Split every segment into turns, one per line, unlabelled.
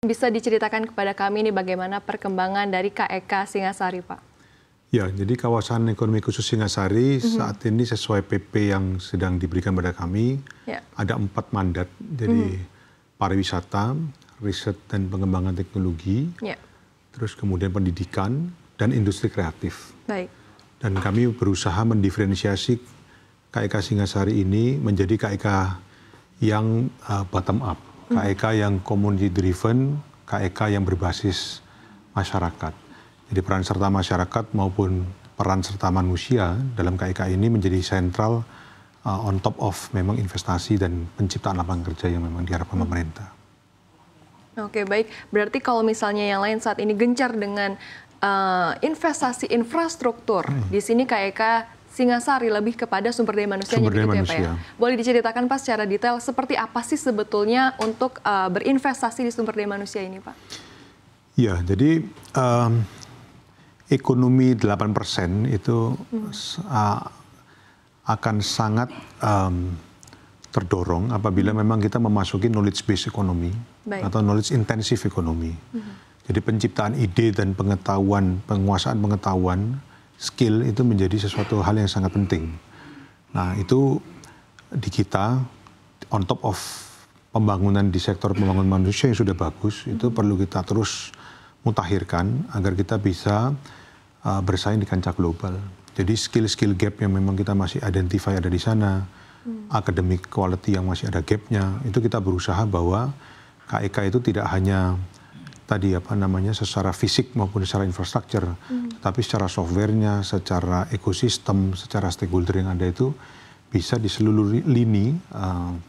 Bisa diceritakan kepada kami nih bagaimana perkembangan dari KEK Singasari, Pak?
Ya, jadi kawasan ekonomi khusus Singasari saat ini sesuai PP yang sedang diberikan pada kami, ada 4 mandat. Jadi pariwisata, riset dan pengembangan teknologi, terus kemudian pendidikan, dan industri kreatif.
Baik.
Dan kami berusaha mendiferensiasi KEK Singasari ini menjadi KEK yang bottom up, KEK yang community driven, KEK yang berbasis masyarakat. Jadi peran serta masyarakat maupun peran serta manusia dalam KEK ini menjadi sentral on top of memang investasi dan penciptaan lapangan kerja yang memang diharapkan pemerintah.
Oke, baik. Berarti kalau misalnya yang lain saat ini gencar dengan investasi infrastruktur, di sini KEK Singasari lebih kepada sumber daya manusianya begitu ya Pak ya? Boleh diceritakan Pak secara detail seperti apa sih sebetulnya untuk berinvestasi di sumber daya manusia ini Pak?
Ya, jadi ekonomi 8% itu akan sangat terdorong apabila memang kita memasuki knowledge based economy atau knowledge intensive economy. Jadi penciptaan ide dan pengetahuan, penguasaan pengetahuan, skill itu menjadi sesuatu hal yang sangat penting. Nah itu di kita on top of pembangunan di sektor pembangunan manusia yang sudah bagus, itu perlu kita terus mutakhirkan agar kita bisa bersaing di kancah global. Jadi skill-skill gap yang memang kita masih identify ada di sana, academic quality yang masih ada gapnya, itu kita berusaha bahwa KEK itu tidak hanya tadi secara fisik maupun secara infrastruktur, tapi secara softwarenya, secara ekosistem, secara stakeholder yang ada itu bisa di seluruh lini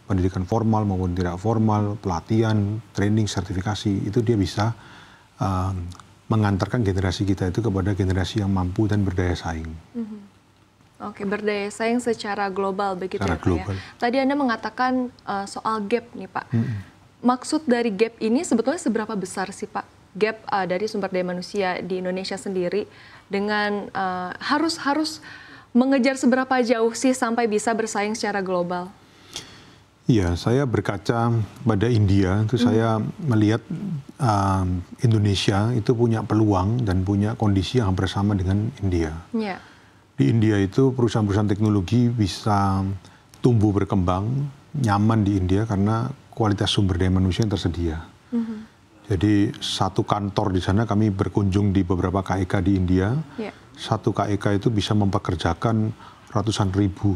pendidikan formal maupun tidak formal, pelatihan, training, sertifikasi itu dia bisa mengantarkan generasi kita itu kepada generasi yang mampu dan berdaya saing.
Oke, berdaya saing secara global begitu
secara
ya Pak
global.
Ya. Tadi Anda mengatakan soal gap nih Pak. Maksud dari gap ini sebetulnya seberapa besar sih Pak? Gap dari sumber daya manusia di Indonesia sendiri dengan harus mengejar seberapa jauh sih sampai bisa bersaing secara global?
Iya, saya berkaca pada India, itu saya melihat Indonesia itu punya peluang dan punya kondisi yang hampir sama dengan India. Di India itu perusahaan-perusahaan teknologi bisa tumbuh berkembang, nyaman di India karena kualitas sumber daya manusia yang tersedia. Jadi satu kantor di sana kami berkunjung di beberapa KEK di India. Satu KEK itu bisa mempekerjakan ratusan ribu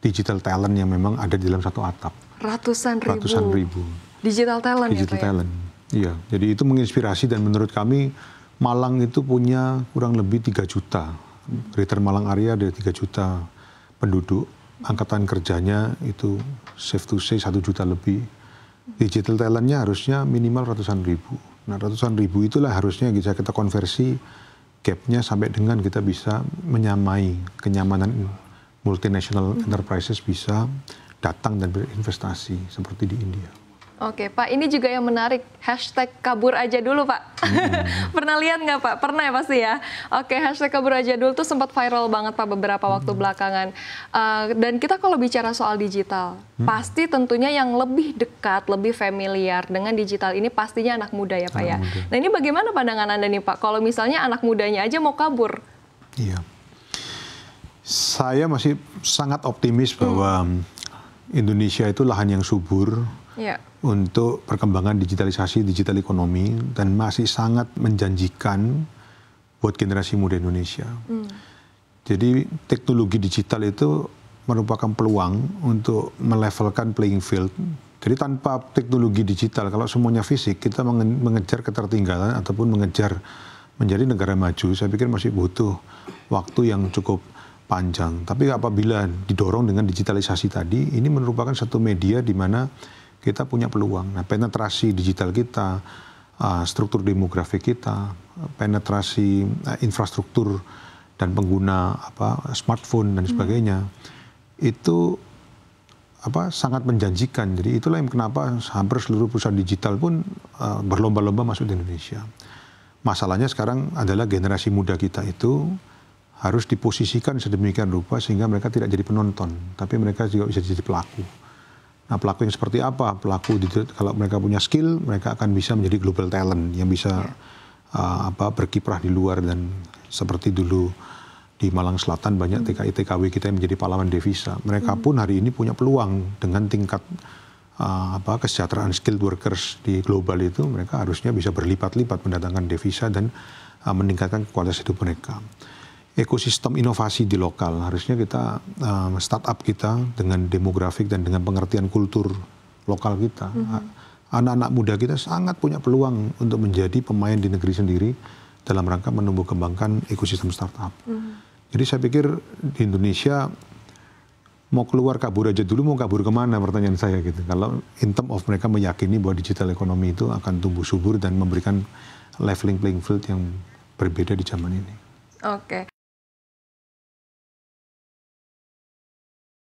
digital talent yang memang ada di dalam satu atap.
Ratusan ribu. Digital talent
digital talent. Iya, jadi itu menginspirasi dan menurut kami Malang itu punya kurang lebih 3 juta. Greater Malang area ada 3 juta penduduk. Angkatan kerjanya itu safe to say 1 juta lebih. Digital talentnya harusnya minimal ratusan ribu. Nah ratusan ribu itulah harusnya bisa kita konversi gapnya sampai dengan kita bisa menyamai kenyamanan multinational enterprises bisa datang dan berinvestasi seperti di India.
Oke Pak, ini juga yang menarik, hashtag kabur aja dulu Pak. Pernah lihat nggak Pak? Pernah ya pasti ya. Oke, hashtag kabur aja dulu tuh sempat viral banget Pak beberapa waktu belakangan. Dan kita kalau bicara soal digital, pasti tentunya yang lebih dekat, lebih familiar dengan digital ini pastinya anak muda ya Pak ya. Nah ini bagaimana pandangan Anda nih Pak, kalau misalnya anak mudanya aja mau kabur?
Iya, saya masih sangat optimis bahwa Indonesia itu lahan yang subur untuk perkembangan digitalisasi, digital ekonomi, dan masih sangat menjanjikan buat generasi muda Indonesia. Jadi teknologi digital itu merupakan peluang untuk melevelkan playing field. Jadi tanpa teknologi digital, kalau semuanya fisik, kita mengejar ketertinggalan ataupun mengejar menjadi negara maju, saya pikir masih butuh waktu yang cukup panjang. Tapi apabila didorong dengan digitalisasi tadi, ini merupakan satu media di mana kita punya peluang. Nah, penetrasi digital kita, struktur demografi kita, penetrasi infrastruktur dan pengguna smartphone dan sebagainya, itu sangat menjanjikan. Jadi itulah yang kenapa hampir seluruh perusahaan digital pun berlomba-lomba masuk di Indonesia. Masalahnya sekarang adalah generasi muda kita itu harus diposisikan sedemikian rupa sehingga mereka tidak jadi penonton, tapi mereka juga bisa jadi pelaku. Nah, pelaku yang seperti apa? Pelaku kalau mereka punya skill, mereka akan bisa menjadi global talent yang bisa berkiprah di luar, dan seperti dulu di Malang Selatan banyak TKI-TKW kita yang menjadi pahlawan devisa. Mereka pun hari ini punya peluang dengan tingkat kesejahteraan skilled workers di global itu, mereka harusnya bisa berlipat-lipat mendatangkan devisa dan meningkatkan kualitas hidup mereka. Ekosistem inovasi di lokal, harusnya kita startup kita dengan demografik dan dengan pengertian kultur lokal kita. Anak-anak muda kita sangat punya peluang untuk menjadi pemain di negeri sendiri dalam rangka menumbuh kembangkan ekosistem startup. Jadi saya pikir di Indonesia mau keluar kabur aja dulu, mau kabur kemana, pertanyaan saya gitu. Kalau in term of mereka meyakini bahwa digital ekonomi itu akan tumbuh subur dan memberikan leveling playing field yang berbeda di zaman ini.
Oke.